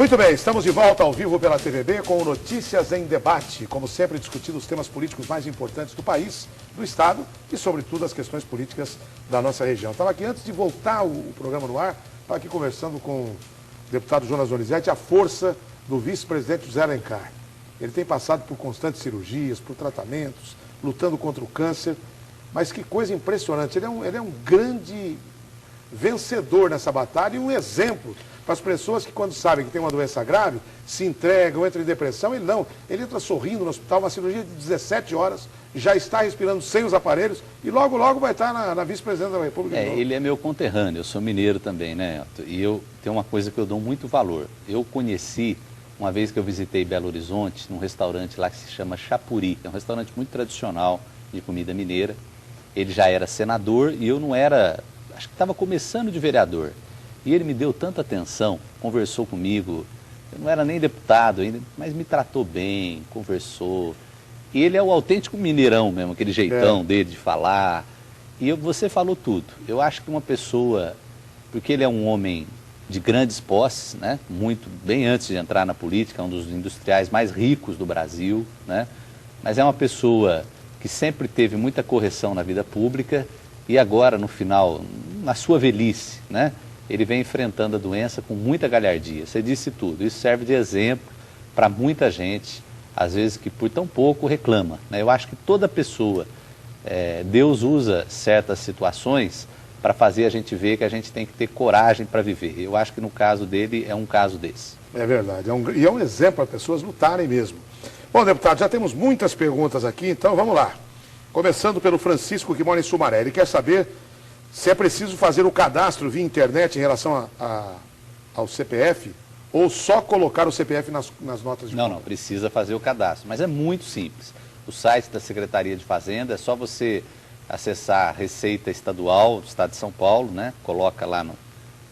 Muito bem, estamos de volta ao vivo pela TVB com Notícias em Debate, como sempre discutindo os temas políticos mais importantes do país, do Estado e, sobretudo, as questões políticas da nossa região. Estava aqui, antes de voltar o programa no ar, estava aqui conversando com o deputado Jonas Donizete, a força do vice-presidente José Alencar. Ele tem passado por constantes cirurgias, por tratamentos, lutando contra o câncer, mas que coisa impressionante, ele é um grande vencedor nessa batalha e um exemplo para as pessoas que, quando sabem que tem uma doença grave, se entregam, entram em depressão. Ele não, ele entra sorrindo no hospital, uma cirurgia de 17 horas, já está respirando sem os aparelhos e logo, logo vai estar na vice-presidência da República. Ele é meu conterrâneo, eu sou mineiro também, né, Elton? E eu tenho uma coisa que eu dou muito valor. Eu conheci, uma vez que eu visitei Belo Horizonte, num restaurante lá que se chama Chapuri, é um restaurante muito tradicional de comida mineira. Ele já era senador e eu não era, acho que estava começando de vereador. E ele me deu tanta atenção, conversou comigo, eu não era nem deputado ainda, mas me tratou bem, conversou. E ele é o autêntico mineirão mesmo, aquele jeitão dele de falar. E você falou tudo. Eu acho que uma pessoa, porque ele é um homem de grandes posses, né? Muito bem antes de entrar na política, um dos industriais mais ricos do Brasil, né? Mas é uma pessoa que sempre teve muita correção na vida pública e agora, no final, na sua velhice, né? Ele vem enfrentando a doença com muita galhardia. Você disse tudo. Isso serve de exemplo para muita gente, às vezes que por tão pouco reclama, né? Eu acho que toda pessoa, Deus usa certas situações para fazer a gente ver que a gente tem que ter coragem para viver. Eu acho que no caso dele é um caso desse. É verdade. E é um exemplo para pessoas lutarem mesmo. Bom, deputado, já temos muitas perguntas aqui, então vamos lá. Começando pelo Francisco, que mora em Sumaré. Ele quer saber se é preciso fazer o cadastro via internet em relação ao CPF ou só colocar o CPF nas notas de compra? Não, precisa fazer o cadastro, mas é muito simples. O site da Secretaria de Fazenda, é só você acessar a Receita Estadual do Estado de São Paulo, né? Coloca lá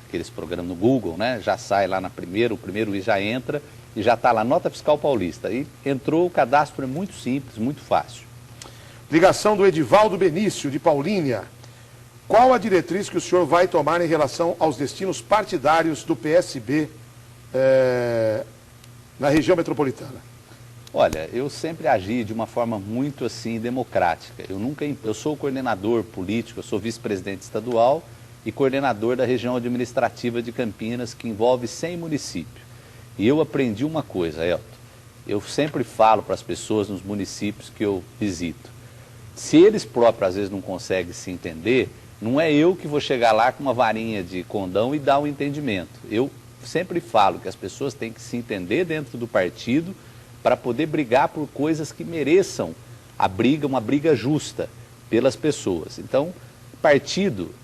aqueles programas no Google, né? Já sai lá o primeiro I já entra e já está lá, Nota Fiscal Paulista. E entrou, o cadastro é muito simples, muito fácil. Ligação do Edivaldo Benício, de Paulínia. Qual a diretriz que o senhor vai tomar em relação aos destinos partidários do PSB na região metropolitana? Olha, eu sempre agi de uma forma muito assim democrática. Eu sou coordenador político, eu sou vice-presidente estadual e coordenador da região administrativa de Campinas, que envolve 100 municípios. E eu aprendi uma coisa, Elton. Eu sempre falo para as pessoas nos municípios que eu visito. Se eles próprios às vezes não conseguem se entender, não é eu que vou chegar lá com uma varinha de condão e dar um entendimento. Eu sempre falo que as pessoas têm que se entender dentro do partido para poder brigar por coisas que mereçam a briga, uma briga justa pelas pessoas. Então, partido,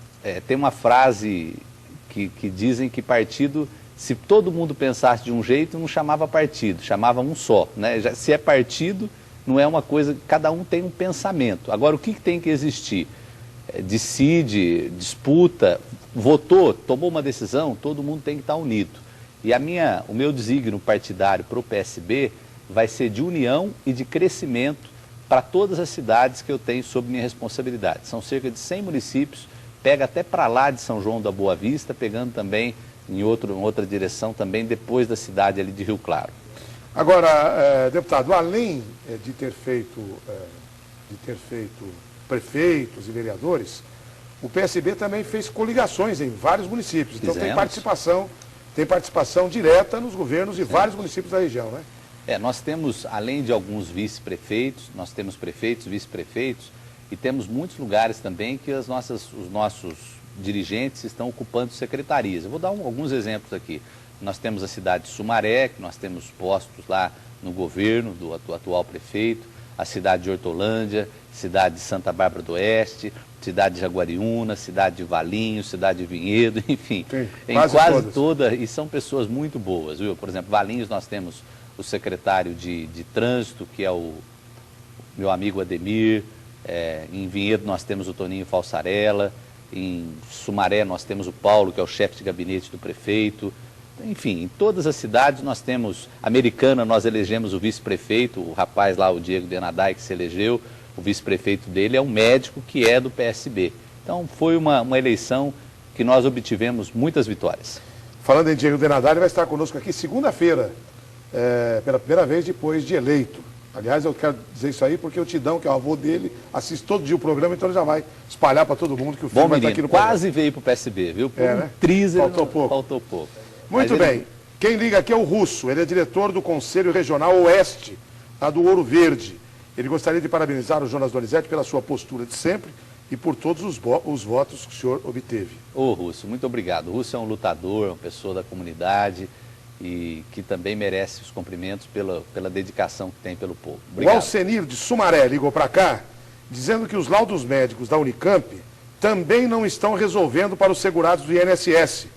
tem uma frase que dizem que partido, se todo mundo pensasse de um jeito, não chamava partido, chamava um só, né? Se é partido, não é uma coisa, cada um tem um pensamento. Agora, o que tem que existir? Decide, disputa, votou, tomou uma decisão, todo mundo tem que estar unido. E o meu desígnio partidário para o PSB vai ser de união e de crescimento para todas as cidades que eu tenho sob minha responsabilidade. São cerca de 100 municípios, pega até para lá de São João da Boa Vista, pegando também em outra direção, também depois da cidade ali de Rio Claro. Agora, deputado, além de ter feito prefeitos e vereadores, o PSB também fez coligações em vários municípios. Então tem participação direta nos governos de vários municípios da região, né? Nós temos, além de alguns vice-prefeitos, nós temos prefeitos, vice-prefeitos, e temos muitos lugares também que os nossos dirigentes estão ocupando secretarias. Eu vou dar alguns exemplos aqui. Nós temos a cidade de Sumaré, que nós temos postos lá no governo do atual prefeito, a cidade de Hortolândia, cidade de Santa Bárbara do Oeste, cidade de Jaguariúna, cidade de Valinhos, cidade de Vinhedo, enfim, em quase toda, e são pessoas muito boas, viu? Por exemplo, Valinhos nós temos o secretário de Trânsito, que é o meu amigo Ademir, em Vinhedo nós temos o Toninho Falsarella, em Sumaré nós temos o Paulo, que é o chefe de gabinete do prefeito. Enfim, em todas as cidades nós temos, Americana nós elegemos o vice-prefeito, o rapaz lá, o Diego Denadai, que se elegeu, o vice-prefeito dele é um médico que é do PSB. Então foi uma eleição que nós obtivemos muitas vitórias. falando em Diego Denadar, ele vai estar conosco aqui segunda-feira, pela primeira vez depois de eleito. Aliás, eu quero dizer isso aí porque o Tidão, que é o avô dele, assiste todo dia o programa, então ele já vai espalhar para todo mundo que o filho vai estar aqui no programa. Quase veio para o PSB, viu? Por né? Faltou pouco. Muito bem. Quem liga aqui é o Russo, ele é diretor do Conselho Regional Oeste, lá do Ouro Verde. Ele gostaria de parabenizar o Jonas Donizete pela sua postura de sempre e por todos os votos que o senhor obteve. Ô Russo, muito obrigado. O Russo é um lutador, uma pessoa da comunidade e que também merece os cumprimentos pela dedicação que tem pelo povo. Obrigado. O Alcenir de Sumaré ligou para cá, dizendo que os laudos médicos da Unicamp também não estão resolvendo para os segurados do INSS.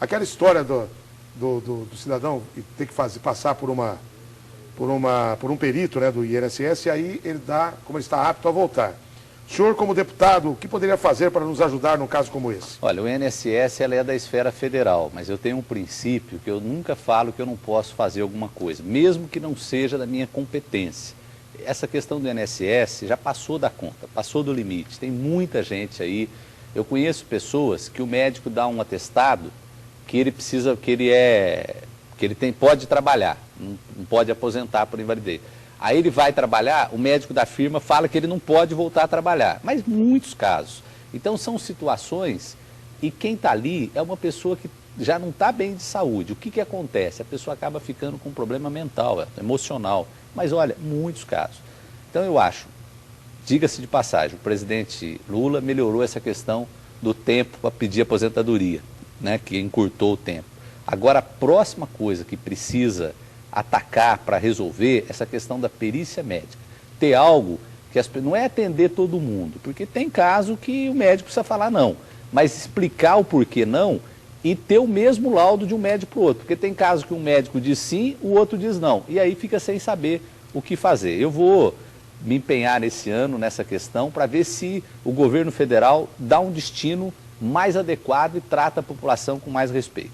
Aquela história do cidadão ter que passar por um perito, né, do INSS, e aí ele dá, como ele está apto a voltar. O senhor, como deputado, o que poderia fazer para nos ajudar num caso como esse? Olha, o INSS ela é da esfera federal, mas eu tenho um princípio que eu nunca falo que eu não posso fazer alguma coisa, mesmo que não seja da minha competência. Essa questão do INSS já passou da conta, passou do limite. Tem muita gente aí. Eu conheço pessoas que o médico dá um atestado que ele precisa, pode trabalhar, não pode aposentar por invalidez. Aí ele vai trabalhar, o médico da firma fala que ele não pode voltar a trabalhar, mas muitos casos. Então são situações e quem está ali é uma pessoa que já não está bem de saúde. O que acontece? A pessoa acaba ficando com um problema mental, emocional, mas olha, muitos casos. Então eu acho, diga-se de passagem, o presidente Lula melhorou essa questão do tempo para pedir aposentadoria, né, que encurtou o tempo. Agora a próxima coisa que precisa atacar para resolver essa questão da perícia médica. Ter algo que não é atender todo mundo, porque tem caso que o médico precisa falar não, mas explicar o porquê não e ter o mesmo laudo de um médico para o outro, porque tem caso que um médico diz sim, o outro diz não, e aí fica sem saber o que fazer. Eu vou me empenhar nesse ano nessa questão para ver se o governo federal dá um destino mais adequado e trata a população com mais respeito.